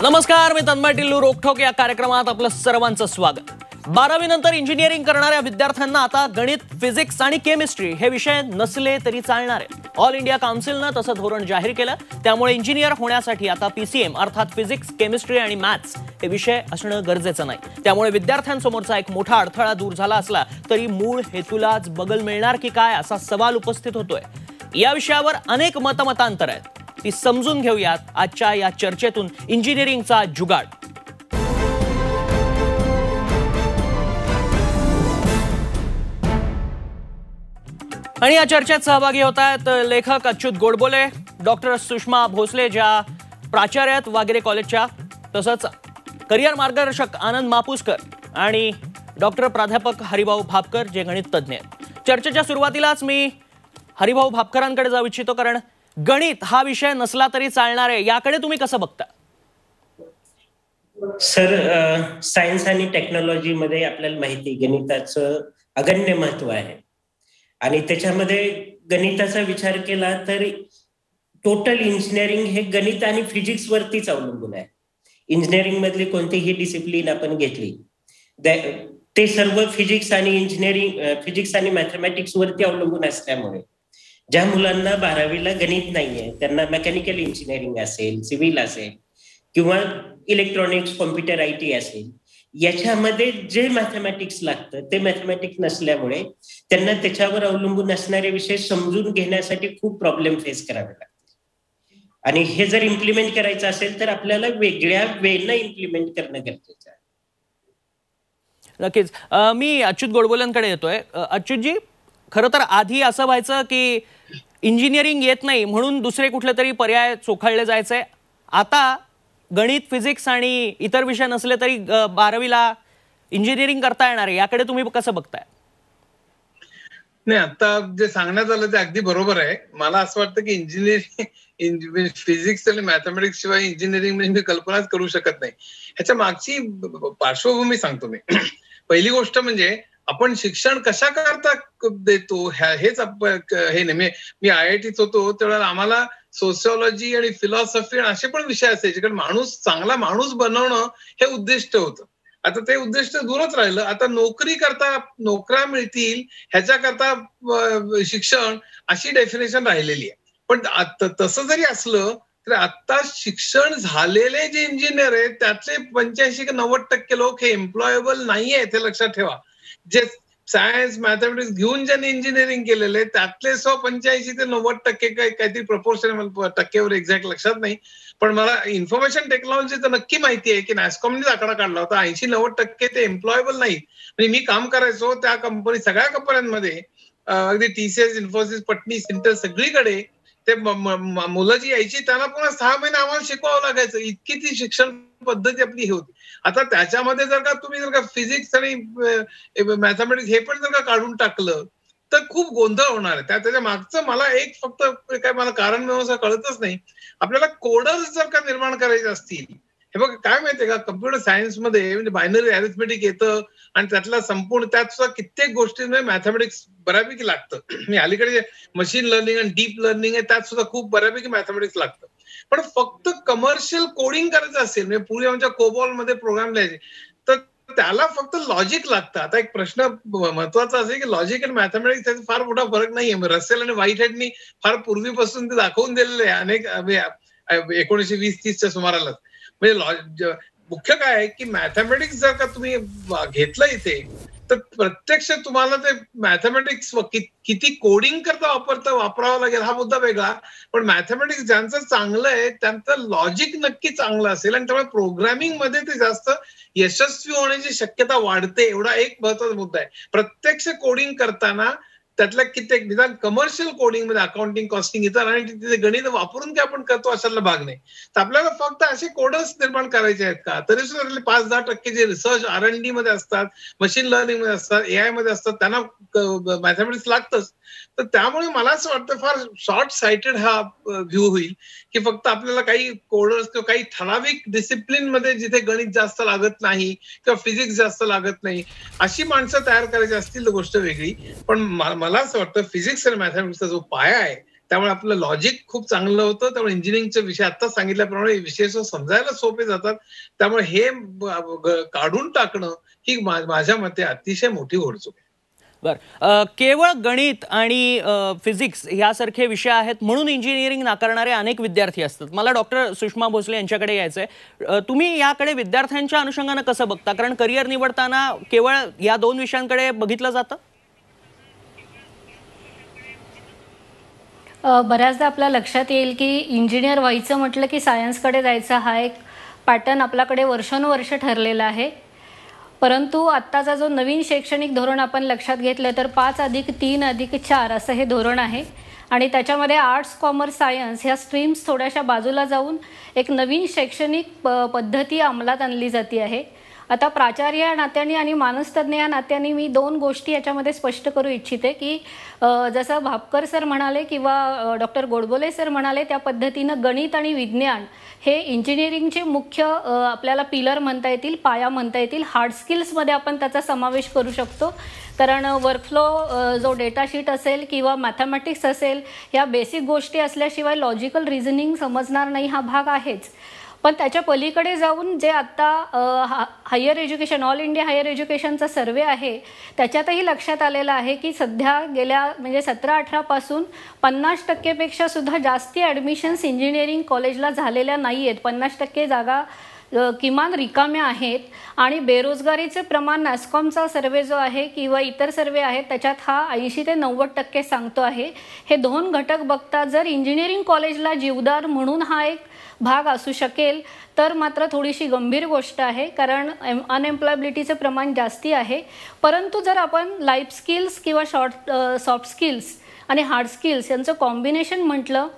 नमस्कार, मी तन्मय टिल्लू. रोकठोक या कार्यक्रमात आपलं सर्वांचं स्वागत. 12वी नंतर इंजिनिअरिंग करणाऱ्या विद्यार्थ्यांना आता गणित, फिजिक्स आणि केमिस्ट्री हे विषय नसले तरी चालणार आहेत. ऑल इंडिया काउन्सिलनं तसं धोरण जाहीर केलं. त्यामुळे इंजिनियर होण्यासाठी आता पीसीएम अर्थात फिजिक्स, केमिस्ट्री आणि मॅथ्स हे विषय असणं गरजेचं नाही. त्यामुळे विद्यार्थ्यांसमोरचा एक मोठा अडथळा दूर झाला असला तरी मूळ हेतूलाच बगल मिळणार की काय असा सवाल उपस्थित होतोय. या विषयावर अनेक मतमतांतर आहेत. ती समजून घेऊयात आजच्या या चर्चेतून. इंजिनिअरिंगचा जुगाड. आणि या चर्चेत सहभागी होत आहेत लेखक अच्युत गोडबोले, डॉक्टर सुषमा भोसले ज्या प्राचार्य आहेत वागेरे कॉलेजच्या, तसंच करिअर मार्गदर्शक आनंद मापुसकर आणि डॉक्टर प्राध्यापक हरिभाऊ भापकर जे गणित तज्ज्ञ आहेत. चर्चेच्या सुरुवातीलाच मी हरिभाऊ भापकरांकडे जाऊ इच्छितो, कारण गणित हा विषय नसला तरी चालणार आहे, याकडे तुम्ही कसं बघता? सर, सायन्स आणि टेक्नॉलॉजी मध्ये आपल्याला माहिती आहे गणिताचं अगण्य महत्व आहे. आणि त्याच्यामध्ये गणिताचा विचार केला तर टोटल इंजिनिअरिंग हे गणित आणि फिजिक्स वरतीच अवलंबून आहे. इंजिनिअरिंग मधली कोणतीही डिसिप्लिन आपण घेतली ते सर्व फिजिक्स आणि मॅथमॅटिक्स वरती अवलंबून असल्यामुळे ज्या मुलांना 12वीला गणित नाहीये त्यांना मेकॅनिकल इंजिनिअरिंग असेल, सिव्हिल असेल किंवा इलेक्ट्रॉनिक्स, कॉम्प्युटर, IT असेल, याच्यामध्ये जे मॅथमॅटिक्स लागतं ते मॅथमॅटिक्स नसल्यामुळे त्यांना त्याच्यावर अवलंबून असणारे विषय समजून घेण्यासाठी खूप प्रॉब्लेम फेस करावे लागतात. आणि हे जर इम्प्लिमेंट करायचं असेल तर आपल्याला वेगळ्या वेनं इम्प्लिमेंट करणं गरजेचं आहे. नक्कीच. मी अच्युत गोडबोलेंकडे येतोय. अच्युतजी, खरं तर आधी असं व्हायचं की इंजिनिअरिंग येत नाही म्हणून दुसरे कुठले तरी पर्याय चोखाळले जायचे. आता गणित, फिजिक्स आणि इतर विषय नसले तरी 12वीला इंजिनिअरिंग करता येणार आहे, याकडे तुम्ही कसं बघताय? नाही, आता जे सांगण्यात आलं ते अगदी बरोबर आहे. मला असं वाटतं की इंजिनिअरिंग फिजिक्स आणि मॅथमॅटिक्स शिवाय इंजिनिअरिंग म्हणजे मी कल्पनाच करू शकत नाही. ह्याच्या मागची पार्श्वभूमी सांगतो मी. पहिली गोष्ट म्हणजे आपण शिक्षण कशा करता देतो हेच हे नेहमी. मी IITत होतो तेव्हा आम्हाला सोशिओलॉजी आणि फिलॉसॉफी असे पण विषय असायचे, कारण चांगला माणूस बनवणं हे उद्दिष्ट होतं. आता ते उद्दिष्ट दूरच राहिलं. आता नोकऱ्या मिळतील ह्याच्याकरता शिक्षण अशी डेफिनेशन राहिलेली आहे. पण तसं जरी असलं तर आता शिक्षण झालेले जे इंजिनियर आहेत त्यातले 85 ते 90% लोक हे एम्प्लॉयबल नाहीये, हे लक्षात ठेवा. जे सायन्स, मॅथमॅटिक्स घेऊन ज्यांनी इंजिनिअरिंग केलेले त्यातले 85 ते 90% काहीतरी प्रपोर्शन, टक्केवर एक्झॅक्ट लक्षात नाही, पण मला इन्फॉर्मेशन टेक्नॉलॉजीचं नक्की माहिती आहे की नॅस्कॉमने आकडा काढला होता 80-90% ते एम्प्लॉयबल नाही. म्हणजे मी काम करायचो त्या सगळ्या कंपन्यांमध्ये, अगदी TCS, इन्फोसिस, पटनी, सिंटर सगळीकडे ते मुलं जी यायची त्यांना पुन्हा 6 महिने आम्हाला शिकवावं लागायचं. इतकी ती शिक्षण पद्धती आपली ही होती. आता त्याच्यामध्ये तुम्ही फिजिक्स आणि मॅथमॅटिक्स हे पण काढून टाकलं तर खूप गोंधळ होणार आहे. त्याच्या मागचं मला एक फक्त काय मला कारण असं कळतच नाही. आपल्याला कोडर्स जर का निर्माण करायचे असतील, हे बघा काय माहितीये का, कम्प्युटर सायन्स मध्ये म्हणजे बायनरी अरिथमेटिक येतं आणि त्यातला संपूर्ण त्यात सुद्धा कित्येक गोष्टींमध्ये मॅथमॅटिक्स बऱ्यापैकी लागतं. मी अलीकडे मशीन लर्निंग आणि डीप लर्निंग आहे त्यात सुद्धा खूप बऱ्यापैकी मॅथमॅटिक्स लागतं. पण फक्त कमर्शियल कोडिंग करायचं असेल, म्हणजे पूर्वी आमच्या कोबॉल मध्ये प्रोग्राम लिहायचे, तर त्याला फक्त लॉजिक लागतं. आता एक प्रश्न महत्वाचा असेल की लॉजिक आणि मॅथमॅटिक्स त्याचा फार मोठा फरक नाहीये. रसेल आणि व्हाईट हेडनी फार पूर्वीपासून ते दाखवून दिलेले आहे अनेक 1920-30च्या सुमाराला. म्हणजे मुख्य काय आहे की मॅथमॅटिक्स जर का तुम्ही घेतलं इथे तर प्रत्यक्ष तुम्हाला ते मॅथमॅटिक्स किती कोडिंग करता वापरावं लागेल हा मुद्दा वेगळा. पण मॅथमॅटिक्स ज्यांचं चांगलं आहे त्यांचं लॉजिक नक्की चांगलं असेल आणि त्यामुळे प्रोग्रामिंग मध्ये ते जास्त यशस्वी होण्याची शक्यता वाढते. एवढा एक महत्वाचा मुद्दा आहे. प्रत्यक्ष कोडिंग करताना त्यातल्या कित्येक निदान कमर्शियल कोडिंग मध्ये अकाउंटिंग, कॉस्टिंग इतर आणि तिथे गणित वापरून काय आपण करतो अशातला भाग नाही. तर आपल्याला फक्त असे कोडर्स निर्माण करायचे आहेत का, तरी सुद्धा 5-10% जे रिसर्च R&D मध्ये असतात, मशीन लर्निंग मध्ये असतात, AI मध्ये असतात, त्यांना मॅथमॅटिक्स लागतच. तर त्यामुळे मला असं वाटतं फार शॉर्ट साइटेड हा व्ह्यू होईल की फक्त आपल्याला काही कोडर्स किंवा काही ठराविक डिसिप्लिन मध्ये जिथे गणित जास्त लागत नाही किंवा फिजिक्स जास्त लागत नाही अशी माणसं तयार करायची असतील तर गोष्ट वेगळी. पण मला असं वाटतं फिजिक्स आणि मॅथमॅटिक्सचा जो पाया आहे त्यामुळे आपलं लॉजिक खूप चांगलं होतं. त्यामुळे इंजिनिअरिंगचे विषय आता सांगितल्याप्रमाणे विषय समजायला सोपे जातात. त्यामुळे हे काढून टाकणं ही माझ्या मते अतिशय मोठी घोडचूक आहे. केवळ गणित आणि फिजिक्स यासारखे विषय आहेत म्हणून इंजिनिअरिंग नाकारणारे अनेक विद्यार्थी असतात. मला डॉक्टर सुषमा भोसले यांच्याकडे यायचंय. तुम्ही याकडे विद्यार्थ्यांच्या अनुषंगाने कसं बघता? कारण करिअर निवडताना केवळ या दोन विषयांकडे बघितलं जातं. बऱ्याचदा आपल्या लक्षात येईल की इंजिनियर व्हायचं म्हटलं की सायन्सकडे जायचा हा एक पॅटर्न आपल्याकडे वर्षानुवर्ष ठरलेला आहे. परंतु आत्ताचा जो नवीन शैक्षणिक धोरण आपण लक्षात घेतलं तर 5+3+4 असं हे धोरण आहे आणि त्याच्यामध्ये आर्ट्स, कॉमर्स, सायन्स ह्या स्ट्रीम्स थोड्याशा बाजूला जाऊन एक नवीन शैक्षणिक पद्धती अंमलात आणली जाते आहे. आता प्राचार्य या नात्याने आणि मानसतज्ञ या नात्याने मी दोन गोष्टी याच्यामध्ये स्पष्ट करू इच्छिते की जसं भापकर सर म्हणाले किंवा डॉक्टर गोडबोले सर म्हणाले त्या पद्धतीनं गणित आणि विज्ञान हे इंजिनिअरिंगचे मुख्य आपल्याला पिलर म्हणता येतील, पाया म्हणता येतील. हार्ड स्किल्समध्ये आपण त्याचा समावेश करू शकतो कारण वर्कफ्लो जो डेटाशीट असेल किंवा मॅथमॅटिक्स असेल या बेसिक गोष्टी असल्याशिवाय लॉजिकल रिझनिंग समजणार नाही हा भाग आहेच. पण त्याच्या पलीकडे जाऊन जे आत्ता higher education all India higher एज्युकेशनचा सर्वे आहे त्याच्यातही लक्षात आलेलं आहे की सध्या गेल्या म्हणजे 17-18 पासून 50% सुद्धा जास्ती ॲडमिशन्स इंजिनिअरिंग कॉलेजला झालेल्या नाही आहेत. 50% जागा किमान रिकाम्या आहेत आणि बेरोजगारीचे प्रमाण नॅस्कॉमचा सर्वे जो आहे किंवा इतर सर्वे आहेत त्याच्यात हा 80 ते 90% सांगतो आहे. हे दोन घटक बघता जर इंजिनिअरिंग कॉलेजला जीवदान म्हणून हा एक भाग असू शकेल तर मात्र थोडीशी गंभीर गोष्ट आहे कारण अनएम्प्लॉयबिलिटीचं प्रमाण जास्ती आहे. परंतु जर आपण लाईफ स्किल्स किंवा सॉफ्ट स्किल्स आणि हार्ड स्किल्स यांचं कॉम्बिनेशन म्हटलं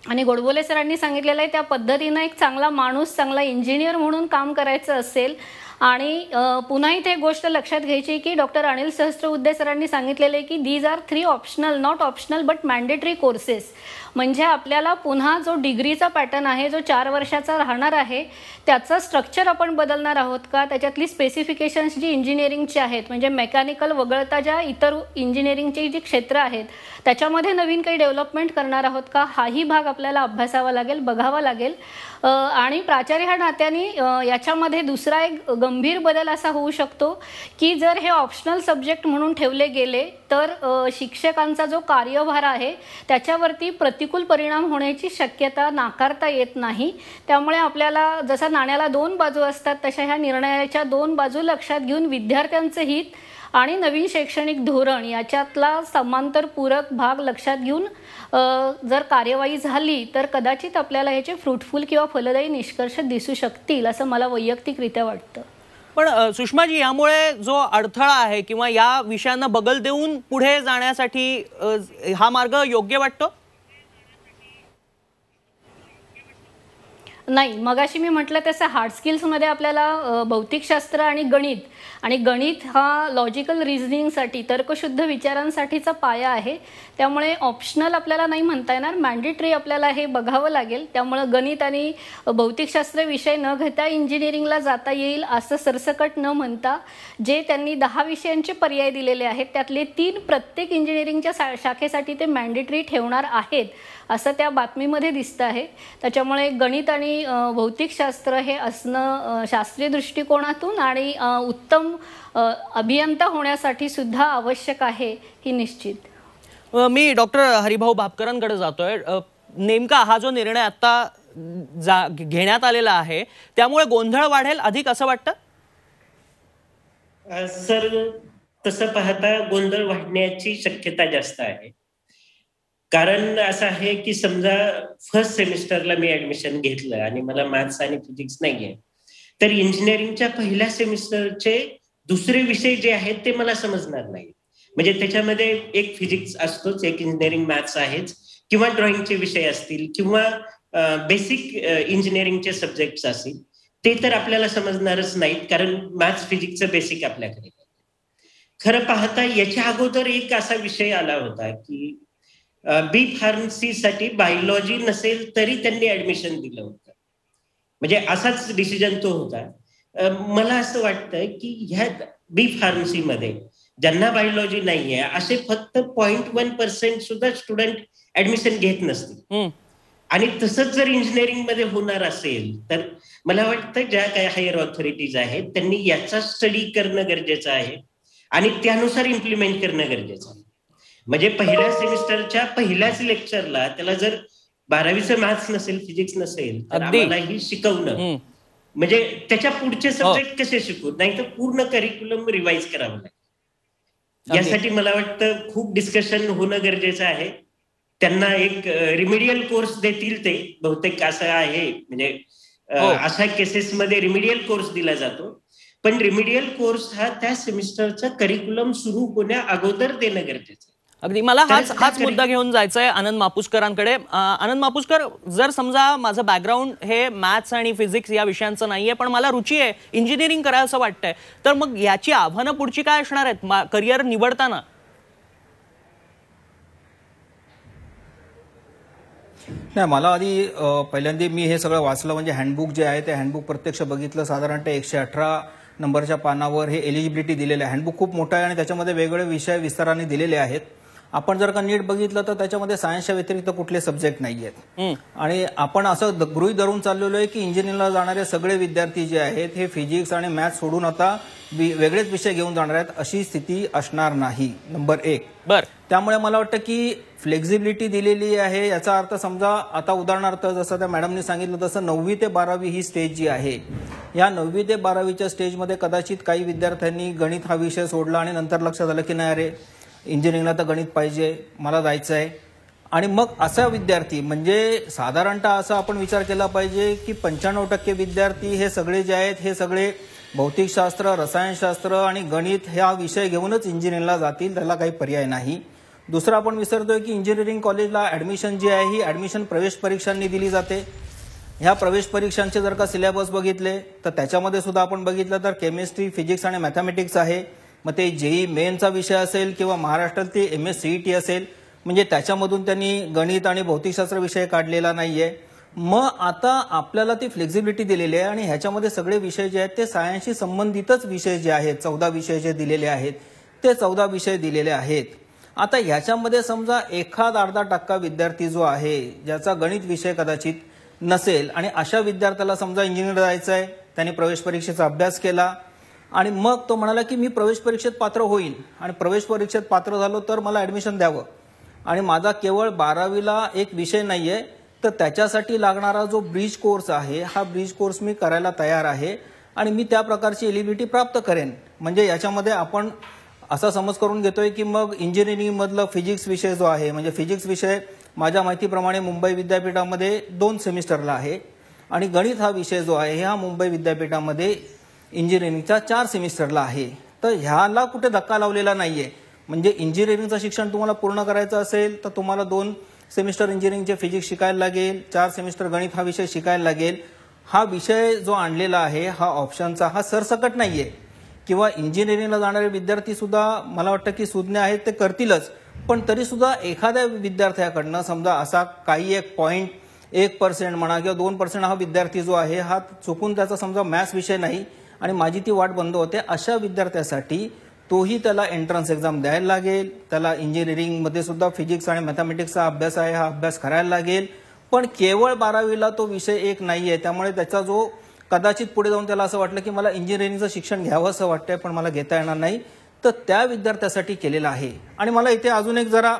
आणि गोडबोले सरांनी सांगितलेलं आहे त्या पद्धतीनं एक चांगला माणूस, चांगला इंजिनियर म्हणून काम करायचं असेल आणि पुन्हा इथे एक गोष्ट लक्षात घ्यायची की डॉक्टर अनिल सहस्त्रबुद्धे सरांनी सांगितलेले की these are 3 optional, not optional but mandatory courses. म्हणजे आपल्याला पुन्हा जो डिग्रीचा पॅटर्न आहे जो 4 वर्षाचा राहणार आहे त्याचं स्ट्रक्चर आपण बदलणार आहोत का, त्याच्यातली स्पेसिफिकेशन्स जी इंजिनिअरिंगची आहेत म्हणजे मेकॅनिकल वगळता ज्या इतर इंजिनिअरिंगची जी क्षेत्र आहेत त्याच्यामध्ये नवीन काही डेव्हलपमेंट करणार आहोत का, हाही भाग आपल्याला अभ्यासावा लागेल, बघावा लागेल. आणि प्राचार्य ह्या नात्याने याच्यामध्ये दुसरा एक गंभीर बदल असा होऊ शकतो की जर हे ऑप्शनल सब्जेक्ट म्हणून ठेवले गेले तर शिक्षकांचा जो कार्यभार आहे त्याच्यावरती प्रतिकूल परिणाम होण्याची शक्यता नाकारता येत नाही. त्यामुळे आपल्याला जसं नाण्याला 2 बाजू असतात तशा ह्या निर्णयाच्या 2 बाजू लक्षात घेऊन विद्यार्थ्यांचे हित आणि नवीन शैक्षणिक धोरण याच्यातला समांतर पूरक भाग लक्षात घेऊन जर कार्यवाही झाली तर कदाचित आपल्याला याचे फ्रुटफुल किंवा फलदायी निष्कर्ष दिसू शकतील असं मला वैयक्तिकरित्या वाटतं. पण सुषमाजी यामुळे जो अडथळा आहे किंवा या विषयांना बगल देऊन पुढे जाण्यासाठी हा मार्ग योग्य वाटतो? नाही, मगाशी मी म्हटलं तसं हार्ड स्किल्समध्ये आपल्याला भौतिकशास्त्र आणि गणित हा लॉजिकल रिझनिंगसाठी तर्कशुद्ध विचारांसाठीचा पाया आहे. त्यामुळे ऑप्शनल आपल्याला नाही म्हणता येणार, मॅन्डेटरी आपल्याला हे बघावं लागेल. त्यामुळे गणित आणि भौतिकशास्त्र विषय न घेता इंजिनिअरिंगला जाता येईल असं सरसकट न म्हणता जे त्यांनी 10 विषयांचे पर्याय दिलेले आहेत त्यातले 3 प्रत्येक इंजिनिअरिंगच्या शाखेसाठी ते मॅन्डेटरी ठेवणार आहेत असं त्या बातमीमध्ये दिसतं आहे. त्याच्यामुळे गणित आणि भौतिकशास्त्र हे असणं शास्त्रीय दृष्टिकोनातून आणि उत्तम अभियंता होण्यासाठी सुद्धा आवश्यक आहे ही निश्चित. मी डॉक्टर हरिभाऊ भापकरांकडे जातोय. नेमका हा जो निर्णय आता घेण्यात आलेला आहे त्यामुळे गोंधळ वाढेल अधिक असं वाटतं? सर तसं पाहता गोंधळ वाढण्याची शक्यता जास्त आहे. कारण असं आहे की समजा फर्स्ट सेमिस्टरला मी ऍडमिशन घेतलं आणि मला मॅथ्स आणि फिजिक्स नाहीये तर इंजिनिअरिंगच्या पहिल्या सेमिस्टरचे दुसरे विषय जे आहेत ते मला समजणार नाही. म्हणजे त्याच्यामध्ये एक फिजिक्स असतोच, एक इंजिनिअरिंग मॅथ्स आहेच किंवा ड्रॉइंगचे विषय असतील किंवा बेसिक इंजिनिअरिंगचे सब्जेक्ट्स असतील ते तर आपल्याला समजणारच नाहीत कारण मॅथ्स फिजिक्सचं बेसिक आपल्याकडे. खरं पाहता याच्या अगोदर एक असा विषय आला होता की बी फार्मसीसाठी बायोलॉजी नसेल तरी त्यांनी ऍडमिशन दिलं होतं. म्हणजे असाच डिसिजन तो होता. मला असं वाटतं की ह्या बी फार्मसीमध्ये ज्यांना बायोलॉजी नाहीये असे फक्त 0.1% सुद्धा स्टुडंट ऍडमिशन घेत नसतील. आणि तसंच जर इंजिनिअरिंग मध्ये होणार असेल तर मला वाटतं ज्या काही हायर ऑथॉरिटीज आहेत त्यांनी याचा स्टडी करणं गरजेचं आहे आणि त्यानुसार इम्प्लिमेंट करणं गरजेचं आहे. म्हणजे पहिल्या सेमिस्टरच्या पहिल्याच लेक्चरला त्याला जर 12वीचं मॅथ्स नसेल, फिजिक्स नसेल तर आम्हालाही शिकवणं, म्हणजे त्याच्या पुढचे सब्जेक्ट कसे शिकवू, नाही तर पूर्ण करिक्युलम रिवाइज करावं लागेल. यासाठी मला वाटतं खूप डिस्कशन होणं गरजेचं आहे. त्यांना एक रिमिडियल कोर्स देतील ते बहुतेक असं आहे, म्हणजे अशा केसेसमध्ये रिमिडियल कोर्स दिला जातो. पण रिमिडियल कोर्स हा त्या सेमिस्टरचा करिक्युलम सुरू होण्या अगोदर देणं गरजेचं आहे. अगदी मला हाच मुद्दा घेऊन जायचा आहे आनंद मापुसकरांकडे. आनंद मापुसकर, जर समजा माझं बॅकग्राऊंड हे मॅथ्स आणि फिजिक्स या विषयांचं नाहीये पण मला रुची आहे, इंजिनिअरिंग करायचं वाटतंय, तर मग याची आव्हानं पुढची काय असणार आहेत करिअर निवडताना? नाही, मला आधी पहिल्यांदा मी हे सगळं वाचलं, म्हणजे हँडबुक जे आहे ते हँडबुक प्रत्यक्ष बघितलं. साधारणतः 118 नंबरच्या पानावर हे एलिजिबिलिटी दिलेलं आहे. हँडबुक खूप मोठं आहे आणि त्याच्यामध्ये वेगवेगळे विषय विस्ताराने दिलेले आहेत. आपण जर का नीट बघितलं तर त्याच्यामध्ये सायन्सच्या व्यतिरिक्त कुठले सब्जेक्ट नाही आहेत. आणि आपण असं गृहीत धरून चाललेलो आहे की इंजिनिअरिंगला जाणारे सगळे विद्यार्थी जे आहेत हे फिजिक्स आणि मॅथ्स सोडून आता वेगळेच विषय घेऊन जाणार आहेत, अशी स्थिती असणार नाही. नंबर 1. त्यामुळे मला वाटतं की फ्लेक्झिबिलिटी दिलेली आहे. याचा अर्थ समजा आता उदाहरणार्थ जसं त्या मॅडमनी सांगितलं तसं 9वी ते 12वी ही स्टेज जी आहे, या 9वी ते 12वीच्या स्टेजमध्ये कदाचित काही विद्यार्थ्यांनी गणित हा विषय सोडला आणि नंतर लक्षात आलं की नाही, अरे इंजिनिअरिंगला तर गणित पाहिजे, मला जायचं आहे. आणि मग असा विद्यार्थी, म्हणजे साधारणतः असा आपण विचार केला पाहिजे की 95% विद्यार्थी हे सगळे जे आहेत हे सगळे भौतिकशास्त्र, रसायनशास्त्र आणि गणित हा विषय घेऊनच इंजिनिअरिंगला जातील, त्याला काही पर्याय नाही. दुसरं आपण विसरतोय की इंजिनिअरिंग कॉलेजला ऍडमिशन जी आहे ही ऍडमिशन प्रवेश परीक्षांनी दिली जाते. ह्या प्रवेश परीक्षांचे जर का सिलेबस बघितले तर त्याच्यामध्ये सुद्धा आपण बघितलं तर केमिस्ट्री, फिजिक्स आणि मॅथमॅटिक्स आहे. मग ते जेई मेनचा विषय असेल किंवा महाराष्ट्रातील MSCET असेल, म्हणजे त्याच्यामधून त्यांनी गणित आणि भौतिकशास्त्र विषय काढलेला नाहीये. मग आता आपल्याला ती फ्लेक्झिबिलिटी दिलेली आहे आणि ह्याच्यामध्ये सगळे विषय जे आहेत ते सायन्सशी संबंधितच विषय जे आहेत, 14 विषय जे दिलेले आहेत ते 14 विषय दिलेले आहेत. आता ह्याच्यामध्ये समजा एखाद अर्धा टक्का विद्यार्थी जो आहे ज्याचा गणित विषय कदाचित नसेल आणि अशा विद्यार्थ्याला समजा इंजिनियर जायचं आहे, त्याने प्रवेश परीक्षेचा अभ्यास केला आणि मग तो म्हणाला की मी प्रवेश परीक्षेत पात्र होईन आणि प्रवेश परीक्षेत पात्र झालो तर मला ऍडमिशन द्यावं आणि माझा केवळ 12वीला एक विषय नाहीये, तर त्याच्यासाठी लागणारा जो ब्रिज कोर्स आहे हा ब्रिज कोर्स मी करायला तयार आहे आणि मी त्या प्रकारची एलिजिबिलिटी प्राप्त करेन. म्हणजे याच्यामध्ये आपण असा समज करून घेतोय की मग इंजिनिअरिंग मधलं फिजिक्स विषय जो आहे, म्हणजे फिजिक्स विषय माझ्या माहितीप्रमाणे मुंबई विद्यापीठामध्ये 2 सेमिस्टरला आहे आणि गणित हा विषय जो आहे हा मुंबई विद्यापीठामध्ये इंजिनिअरिंगच्या 4 सेमिस्टरला आहे. तर ह्याला कुठे धक्का लावलेला नाहीये. म्हणजे इंजिनिअरिंगचं शिक्षण तुम्हाला पूर्ण करायचं असेल तर तुम्हाला 2 सेमिस्टर इंजिनिअरिंगचे फिजिक्स शिकायला लागेल, 4 सेमिस्टर गणित हा विषय शिकायला लागेल. हा विषय जो आणलेला आहे हा ऑप्शनचा हा सरसकट नाहीये. किंवा इंजिनिअरिंगला जाणारे विद्यार्थी सुद्धा मला वाटतं की सुज्ञ आहेत, ते करतीलच, पण तरी सुद्धा एखाद्या विद्यार्थ्याकडनं समजा असा काही एक 0.1% म्हणा किंवा 2% हा विद्यार्थी जो आहे हा चुकून त्याचा समजा मॅथ्स विषय नाही आणि माझी ती वाट बंद होते, अशा विद्यार्थ्यासाठी तोही त्याला एंट्रन्स एक्झाम द्यायला लागेल. त्याला इंजिनिअरिंगमध्ये सुद्धा फिजिक्स आणि मॅथमॅटिक्सचा अभ्यास आहे हा अभ्यास करायला लागेल. पण केवळ 12वीला तो विषय एक नाहीये, त्यामुळे त्याचा जो कदाचित पुढे जाऊन त्याला असं वाटलं की मला इंजिनिअरिंगचं शिक्षण घ्यावं असं वाटतंय पण मला घेता येणार नाही, तर त्या विद्यार्थ्यासाठी केलेलं आहे. आणि मला इथे अजून एक जरा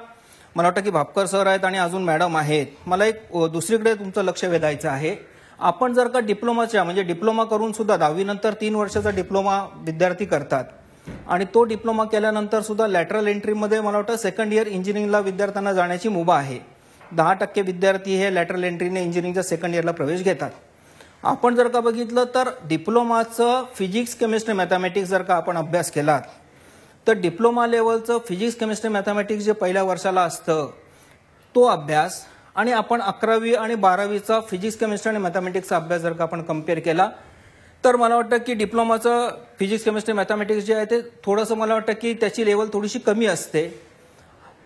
मला वाटतं की भापकर सर आहेत आणि अजून मॅडम आहेत, मला एक दुसरीकडे तुमचं लक्ष वेधायचं आहे. आपण जर का डिप्लोमाच्या म्हणजे डिप्लोमा करून सुद्धा 10वी नंतर 3 वर्षाचा डिप्लोमा विद्यार्थी करतात आणि तो डिप्लोमा केल्यानंतर सुद्धा लॅटरल एंट्रीमध्ये मला वाटतं सेकंड इयर इंजिनिअरिंगला विद्यार्थ्यांना जाण्याची मुभा आहे. 10% विद्यार्थी हे लॅटरल एंट्रीने इंजिनिअरिंगच्या सेकंड इयरला प्रवेश घेतात. आपण जर का बघितलं तर डिप्लोमाचं फिजिक्स, केमिस्ट्री, मॅथमॅटिक्स जर का आपण अभ्यास केलात तर डिप्लोमा लेवलचं फिजिक्स, केमिस्ट्री, मॅथमॅटिक्स जे पहिल्या वर्षाला असतं तो अभ्यास आणि आपण 11वी आणि 12वीचा फिजिक्स, केमिस्ट्री आणि मॅथमॅटिक्सचा अभ्यास जर का आपण कम्पेअर केला तर मला वाटतं की डिप्लोमाचं फिजिक्स, केमिस्ट्री, मॅथमॅटिक्स जे आहे ते थोडंसं मला वाटतं की त्याची लेवल थोडीशी कमी असते.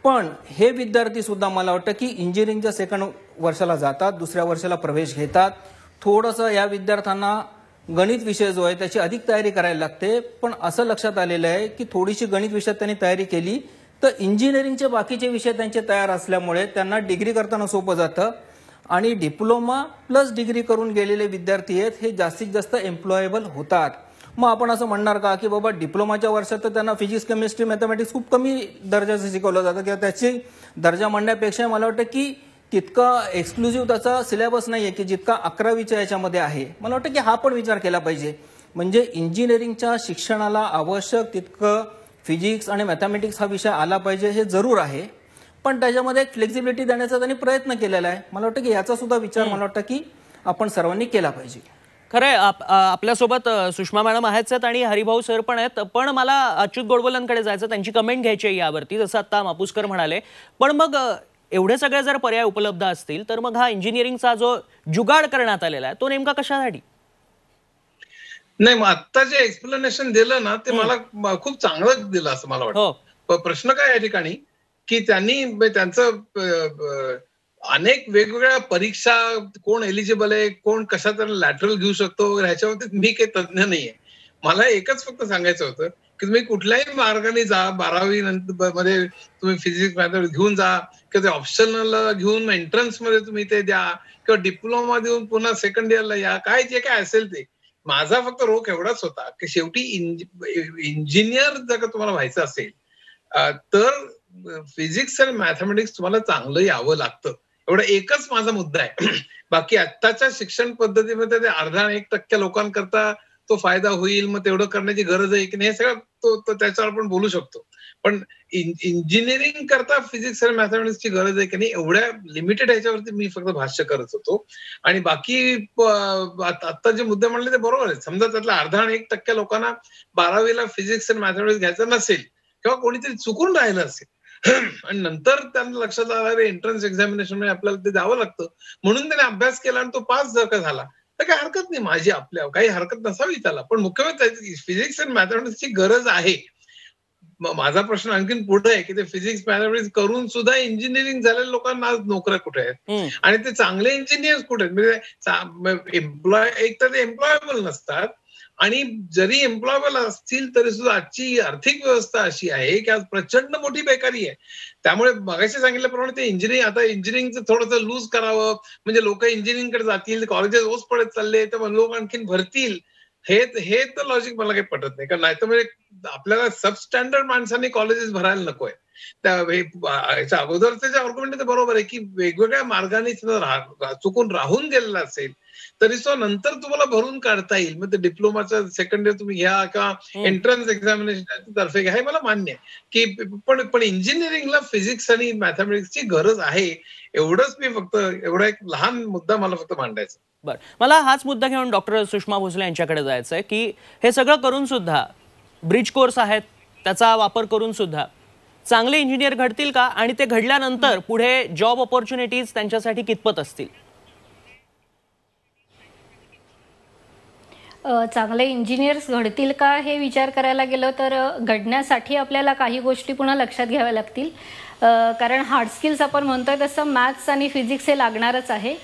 पण हे विद्यार्थी सुद्धा मला वाटतं की इंजिनिअरिंगच्या सेकंड वर्षाला जातात, दुसऱ्या वर्षाला प्रवेश घेतात. थोडंसं या विद्यार्थ्यांना गणित विषय जो आहे त्याची अधिक तयारी करायला लागते. पण असं लक्षात आलेलं आहे की थोडीशी गणित विषयात त्यांनी तयारी केली तर इंजिनिअरिंगचे बाकीचे विषय त्यांचे तयार असल्यामुळे त्यांना डिग्री करताना सोपं जातं आणि डिप्लोमा प्लस डिग्री करून गेलेले विद्यार्थी आहेत हे जास्तीत जास्त एम्प्लॉयेबल होतात. मग आपण असं म्हणणार का की बाबा डिप्लोमाच्या वर्षात तर त्यांना फिजिक्स केमिस्ट्री मॅथमॅटिक्स खूप कमी दर्जाचं शिकवलं जातं किंवा त्याची दर्जा म्हणण्यापेक्षा मला वाटतं की तितका एक्सक्लुझिव्ह त्याचा सिलेबस नाही आहे की जितका 11वीच्या याच्यामध्ये आहे. मला वाटतं की हा पण विचार केला पाहिजे. म्हणजे इंजिनिअरिंगच्या शिक्षणाला आवश्यक तितकं फिजिक्स आणि मॅथमॅटिक्स हा विषय आला पाहिजे हे जरूर आहे, पण त्याच्यामध्ये एक फ्लेक्झिबिलिटी देण्याचा त्यांनी प्रयत्न केलेला आहे. मला वाटतं की याचा सुद्धा विचार मला वाटतं की आपण सर्वांनी केला पाहिजे. खरंय. आपल्यासोबत सुषमा मॅडम आहेच आहेत आणि हरिभाऊ सर पण आहेत. पण मला अच्युत गोडबोलेंकडे जायचं, त्यांची कमेंट घ्यायची आहे यावरती, जसं आता मापुसकर म्हणाले. पण मग एवढे सगळे जर पर्याय उपलब्ध असतील तर मग हा इंजिनिअरिंगचा जो जुगाड करण्यात आलेला आहे तो नेमका कशासाठी? नाही, मग आता जे एक्सप्लेनेशन दिलं ना ते मला खूप चांगलं दिलं असं मला वाटतं. प्रश्न काय या ठिकाणी की त्यांनी त्यांचं अनेक वेगवेगळ्या परीक्षा, कोण एलिजिबल आहे, कोण कशा तरी लॅटरल घेऊ शकतो वगैरे ह्याच्यावरती मी काही तज्ञ नाहीये. मला एकच फक्त सांगायचं होतं की तुम्ही कुठल्याही मार्गाने जा, 12वी नंतर मध्ये तुम्ही फिजिक्स मॅथमॅटिक्स घेऊन जा किंवा ते ऑप्शनल घेऊन एंट्रन्स मध्ये तुम्ही ते द्या किंवा डिप्लोमा देऊन पुन्हा सेकंड इयरला या, काय जे काय असेल ते. माझा फक्त रोख एवढाच होता की शेवटी इंजिनियर जर का तुम्हाला व्हायचं असेल तर फिजिक्स आणि मॅथमॅटिक्स तुम्हाला चांगलं यावं लागतं. एवढा एकच माझा मुद्दा आहे. बाकी आत्ताच्या शिक्षण पद्धतीमध्ये ते अर्धा 1% लोकांकरता तो फायदा होईल, मग तेवढं करण्याची गरज आहे की नाही, हे सगळं त्याच्यावर आपण बोलू शकतो. पण इंजिनिअरिंग करता फिजिक्स आणि मॅथमॅटिक्सची गरज आहे की नाही, एवढ्या लिमिटेड ह्याच्यावरती मी फक्त भाष्य करत होतो. आणि बाकी आता जे मुद्दे म्हणले ते बरोबर आहे. समजा त्यातला अर्धा 1% लोकांना 12वीला फिजिक्स आणि मॅथमॅटिक्स घ्यायचं नसेल किंवा कोणीतरी चुकून राहिलं असेल आणि नंतर त्यांना लक्षात आलं एंट्रन्स एक्झामिनेशन मध्ये आपल्याला ते द्यावं लागतं, म्हणून त्याने अभ्यास केला आणि तो पास जर का झाला तर काही हरकत नाही. माझी आपल्या काही हरकत नसावी त्याला. पण मुख्यत्वे फिजिक्स आणि मॅथमॅटिक्सची गरज आहे. माझा प्रश्न आणखीन पुढे आहे की ते फिजिक्स मॅथमॅटिक्स करून सुद्धा इंजिनिअरिंग झालेल्या लोकांना आज नोकऱ्या कुठे आहेत आणि ते चांगले इंजिनियर्स कुठे आहेत? म्हणजे एक तर ते एम्प्लॉयबल नसतात आणि जरी एम्प्लॉयबल असतील तरी सुद्धा आजची आर्थिक व्यवस्था अशी आहे की आज प्रचंड मोठी बेकारी आहे. त्यामुळे मगाशी सांगितल्याप्रमाणे ते इंजिनिअरिंगचं थोडंसं लूज करावं, म्हणजे लोक इंजिनिअरिंगकडे जातील, कॉलेजेस ओस पडत चालले तर लोक आणखीन भरतील, हे तर लॉजिक मला काही पटत नाही. कारण नाही तर म्हणजे आपल्याला सबस्टँडर्ड माणसांनी कॉलेजेस भरायला नकोय. त्याच्या अगोदरचे जे आर्ग्युमेंट आहे ते बरोबर आहे की वेगवेगळ्या मार्गाने चुकून राहून गेलेला असेल तरी तो नंतर तुम्हाला भरून काढता येईल. मग ते डिप्लोमाचं सेकंड इयर तुम्ही घ्या किंवा एंट्रन्स एक्झामिनेशन तर्फे घ्या, हे मला मान्य आहे की पण इंजिनिअरिंगला फिजिक्स आणि मॅथमॅटिक्सची गरज आहे. एवढंच मी फक्त एवढा एक लहान मुद्दा मला फक्त मांडायचा. बरं, मला हाच मुद्दा घेऊन डॉक्टर सुषमा भोसले यांच्याकडे जायचं आहे की हे सगळं करून सुद्धा ब्रिज कोर्स आहेत त्याचा वापर करून सुद्धा चांगले इंजिनियर घडतील का, आणि ते घडल्यानंतर पुढे जॉब ऑपॉर्च्युनिटीज त्यांच्यासाठी कितपत असतील? चांगले इंजिनियर्स घडतील का हे विचार करायला गेलो तर घडण्यासाठी आपल्याला काही गोष्टी पुन्हा लक्षात घ्याव्या लागतील. कारण हार्ड स्किल्स आपण म्हणतोय तसं मॅथ्स आणि फिजिक्स हे लागणारच आहे.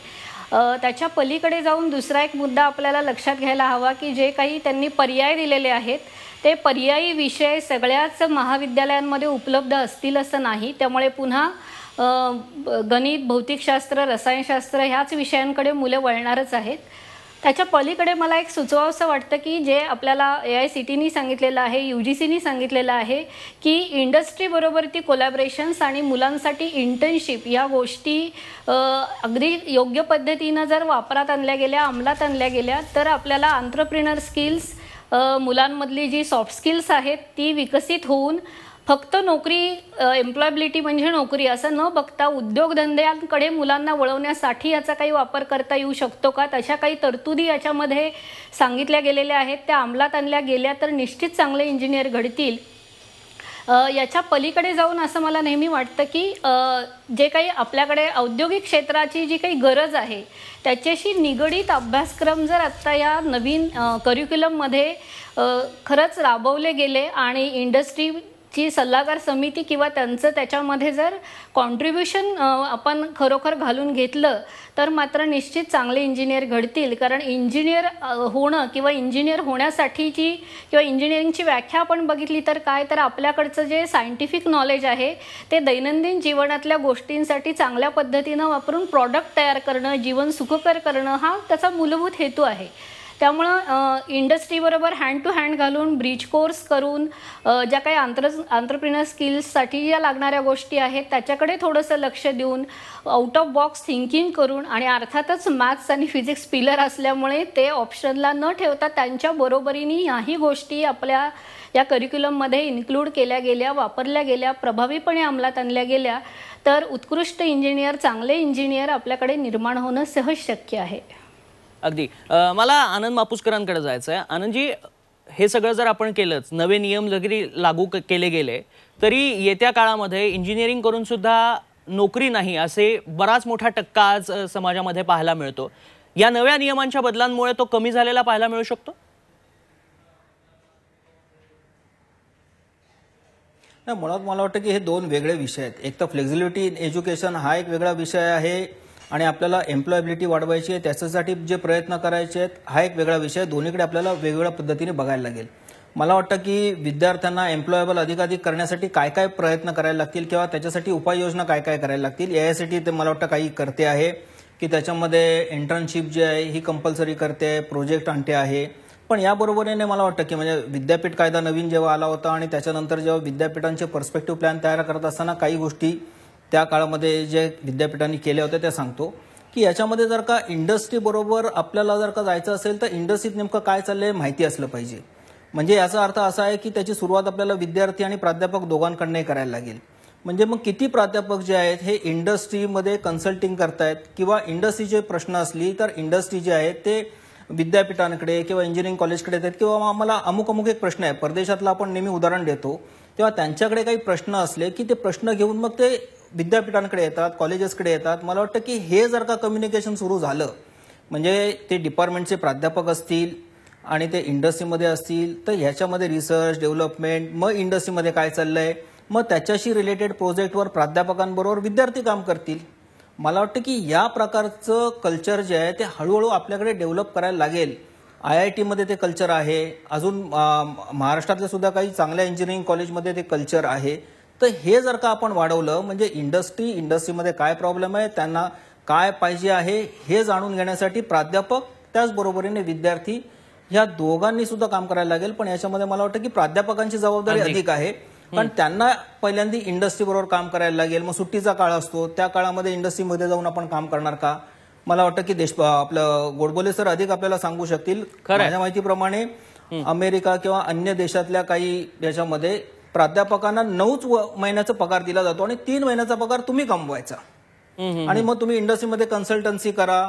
त्याच्या पलीकडे जाऊन दुसरा एक मुद्दा आपल्याला लक्षात घ्यायला हवा की जे काही त्यांनी पर्याय दिलेले आहेत ते पर्यायी विषय सगळ्याच महाविद्यालयांमध्ये उपलब्ध असतील असं नाही. त्यामुळे पुन्हा गणित, भौतिकशास्त्र, रसायनशास्त्र ह्याच विषयांकडे मुलं वळणारच आहेत. त्याच्या पलीकडे मला एक सुचवावंसं वाटतं की जे आपल्याला AICTEनी सांगितलेलं आहे, UGCनी सांगितलेलं आहे की इंडस्ट्रीबरोबर ती कोलॅबरेशन्स आणि मुलांसाठी इंटर्नशिप या गोष्टी अगदी योग्य पद्धतीनं जर वापरात आणल्या गेल्या, अंमलात आणल्या गेल्या तर आपल्याला एंटरप्रेन्योर स्किल्स, मुलांमधली जी सॉफ्ट स्किल्स आहेत ती विकसित होऊन फक्त नोकरी, एम्प्लॉयबिलिटी म्हणजे नोकरी असं न बघता उद्योगधंद्यांकडे मुलांना वळवण्यासाठी याचा काही वापर करता येऊ शकतो का, तशा काही तरतुदी याच्यामध्ये सांगितल्या गेलेल्या आहेत. त्या अंमलात आणल्या गेल्या तर निश्चित चांगले इंजिनियर घडतील. याच्या पलीकडे जाऊन असं मला नेहमी वाटतं की जे काही आपल्याकडे औद्योगिक क्षेत्राची जी काही गरज आहे त्याच्याशी निगडीत अभ्यासक्रम जर आत्ता या नवीन करिक्युलममध्ये खरंच राबवले गेले आणि इंडस्ट्री ची सल्लागार समिती किंवा त्यांचं त्याच्यामध्ये जर कॉन्ट्रीब्युशन आपण खरोखर घालून घेतलं तर मात्र निश्चित चांगले इंजिनियर घडतील. कारण इंजिनियर होणं किंवा इंजिनियर होण्यासाठीची किंवा इंजिनिअरिंगची व्याख्या आपण बघितली तर काय, तर आपल्याकडचं जे सायंटिफिक नॉलेज आहे ते दैनंदिन जीवनातल्या गोष्टींसाठी चांगल्या पद्धतीनं वापरून प्रॉडक्ट तयार करणं, जीवन सुखकर करणं हा त्याचा मूलभूत हेतू आहे. त्यामुळं इंडस्ट्रीबरोबर हँड टू हँड घालून ब्रिज कोर्स करून ज्या काही आंतरप्रिनर स्किल्ससाठी ज्या लागणाऱ्या गोष्टी आहेत त्याच्याकडे थोडंसं लक्ष देऊन आउट ऑफ बॉक्स थिंकिंग करून आणि अर्थातच मॅथ्स आणि फिजिक्स पिलर असल्यामुळे ते ऑप्शनला न ठेवता त्यांच्या बरोबरीने याही गोष्टी आपल्या या करिक्युलममध्ये इन्क्लूड केल्या गेल्या, वापरल्या गेल्या, प्रभावीपणे अंमलात आणल्या गेल्या तर उत्कृष्ट इंजिनियर, चांगले इंजिनियर आपल्याकडे निर्माण होणं सहज शक्य आहे. अगदी. मला आनंद मापुसकरांकडे जायचं आहे. आनंदजी, हे सगळं जर आपण केलंच, नवे नियम जरी लागू केले गेले तरी येत्या काळामध्ये इंजिनिअरिंग करून सुद्धा नोकरी नाही असे बराच मोठा टक्का आज समाजामध्ये पाहायला मिळतो. या नव्या नियमांच्या बदलांमुळे तो कमी झालेला पाहायला मिळू शकतो? नाही, मुळात मला वाटतं की हे दोन वेगळे विषय आहेत. एक तर फ्लेक्झिबिलिटी इन एज्युकेशन हा एक वेगळा विषय आहे आणि आपल्याला एम्प्लॉयबिलिटी वाढवायची आहे, त्याच्यासाठी जे प्रयत्न करायचे आहेत हा एक वेगळा विषय. दोन्हीकडे आपल्याला वेगवेगळ्या पद्धतीने बघायला लागेल. मला वाटतं की विद्यार्थ्यांना एम्प्लॉयबल अधिकाधिक करण्यासाठी काय काय प्रयत्न करायला लागतील किंवा त्याच्यासाठी उपाययोजना काय काय करायला लागतील. यासाठी ते मला वाटतं काही करते आहे की त्याच्यामध्ये इंटर्नशिप जी आहे ही कंपल्सरी करते आहे, प्रोजेक्ट आणते आहे. पण याबरोबरीने मला वाटतं की म्हणजे विद्यापीठ कायदा नवीन जेव्हा आला होता आणि त्याच्यानंतर जेव्हा विद्यापीठांचे पर्स्पेक्टिव्ह प्लॅन तयार करत असताना काही गोष्टी त्या काळामध्ये जे विद्यापीठांनी केल्या होत्या त्या सांगतो की याच्यामध्ये जर का इंडस्ट्री बरोबर आपल्याला जर का जायचं असेल तर इंडस्ट्रीत नेमकं काय चाललंय माहिती असलं पाहिजे. म्हणजे याचा अर्थ असा आहे की त्याची सुरुवात आपल्याला विद्यार्थी आणि प्राध्यापक दोघांकडनंही करायला लागेल. म्हणजे मग किती प्राध्यापक जे आहेत हे इंडस्ट्रीमध्ये कन्सल्टिंग करतायत किंवा इंडस्ट्रीचे प्रश्न असली तर इंडस्ट्री जे आहेत ते विद्यापीठांकडे किंवा इंजिनिअरिंग कॉलेजकडे येतात किंवा आम्हाला अमुक एक प्रश्न आहे, परदेशातला आपण नेहमी उदाहरण देतो, तेव्हा त्यांच्याकडे काही प्रश्न असले की ते प्रश्न घेऊन मग ते विद्यापीठांकडे येतात, कॉलेजेसकडे येतात. मला वाटतं की हे जर का कम्युनिकेशन सुरू झालं म्हणजे ते डिपार्टमेंटचे प्राध्यापक असतील आणि ते इंडस्ट्रीमध्ये असतील तर ह्याच्यामध्ये रिसर्च डेव्हलपमेंट, मग इंडस्ट्रीमध्ये काय चाललंय, मग त्याच्याशी रिलेटेड प्रोजेक्टवर प्राध्यापकांबरोबर विद्यार्थी काम करतील. मला वाटतं की या प्रकारचं कल्चर जे आहे ते हळूहळू आपल्याकडे डेव्हलप करायला लागेल. IIT मध्ये ते कल्चर आहे, अजून महाराष्ट्रातल्या सुद्धा काही चांगल्या इंजिनिअरिंग कॉलेजमध्ये ते कल्चर आहे. तर हे जर का आपण वाढवलं म्हणजे इंडस्ट्रीमध्ये काय प्रॉब्लेम आहे, त्यांना काय पाहिजे आहे हे जाणून घेण्यासाठी प्राध्यापक त्याचबरोबरीने विद्यार्थी ह्या दोघांनी सुद्धा काम करायला लागेल. पण याच्यामध्ये मला वाटतं की प्राध्यापकांची जबाबदारी अधिक आहे कारण त्यांना पहिल्यांदा इंडस्ट्री बरोबर काम करायला लागेल. मग सुट्टीचा काळ असतो, त्या काळामध्ये इंडस्ट्रीमध्ये जाऊन आपण काम करणार का? मला वाटतं की आपलं गोडबोले सर अधिक आपल्याला सांगू शकतील. माझ्या माहितीप्रमाणे अमेरिका किंवा अन्य देशातल्या काही याच्यामध्ये प्राध्यापकांना 9 महिन्याचा पगार दिला जातो आणि 3 महिन्याचा पगार तुम्ही कमवायचा आणि मग तुम्ही इंडस्ट्रीमध्ये कन्सल्टन्सी करा,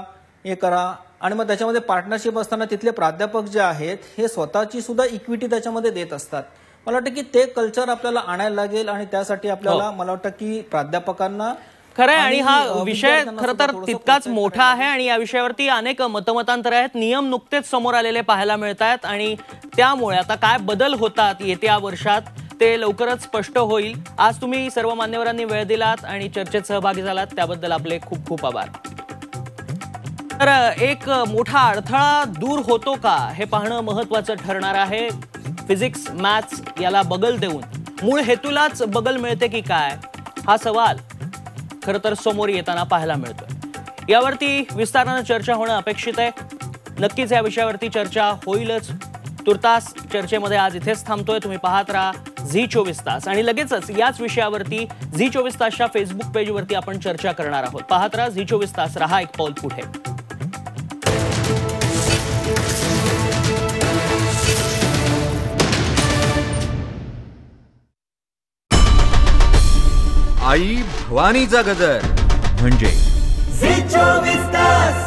हे करा आणि मग त्याच्यामध्ये पार्टनरशिप असताना तिथले प्राध्यापक जे आहेत हे स्वतःची सुद्धा इक्विटी त्याच्यामध्ये देत असतात. मला वाटतं की ते कल्चर आपल्याला आणायला लागेल आणि त्यासाठी आपल्याला मला वाटतं की प्राध्यापकांना खरंय. आणि हा विषय खरं तर तितकाच मोठा आहे आणि या विषयावरती अनेक मतमतांतर आहेत. नियम नुकतेच समोर आलेले पाहायला मिळत आहेत आणि त्यामुळे आता काय बदल होतात येत्या वर्षात ते लवकरच स्पष्ट होईल. आज तुम्ही सर्व मान्यवरांनी वेळ दिलात आणि चर्चेत सहभागी झालात त्याबद्दल आपले खूप खूप आभार. तर एक मोठा अडथळा दूर होतो का हे पाहणं महत्वाचं ठरणार आहे. फिजिक्स मॅथ्स याला बगल देऊन मूळ हेतूलाच बगल मिळते की काय हा सवाल खरं तर समोर येताना पाहायला मिळतोय. यावरती विस्तारानं चर्चा होणं अपेक्षित आहे. नक्कीच या विषयावरती चर्चा होईलच. तुर्तास चर्चेमध्ये आज इथेच थांबतोय. तुम्ही पाहत राहा झी24 तास आणि लगेचच याच विषयावरती झी24 तासच्या फेसबुक पेजवरती आपण चर्चा करणार आहोत. पाहत राहा झी24 तास, रहा एक पाऊल पुढे. आई भवानीचा गजर म्हणजे झी24 तास.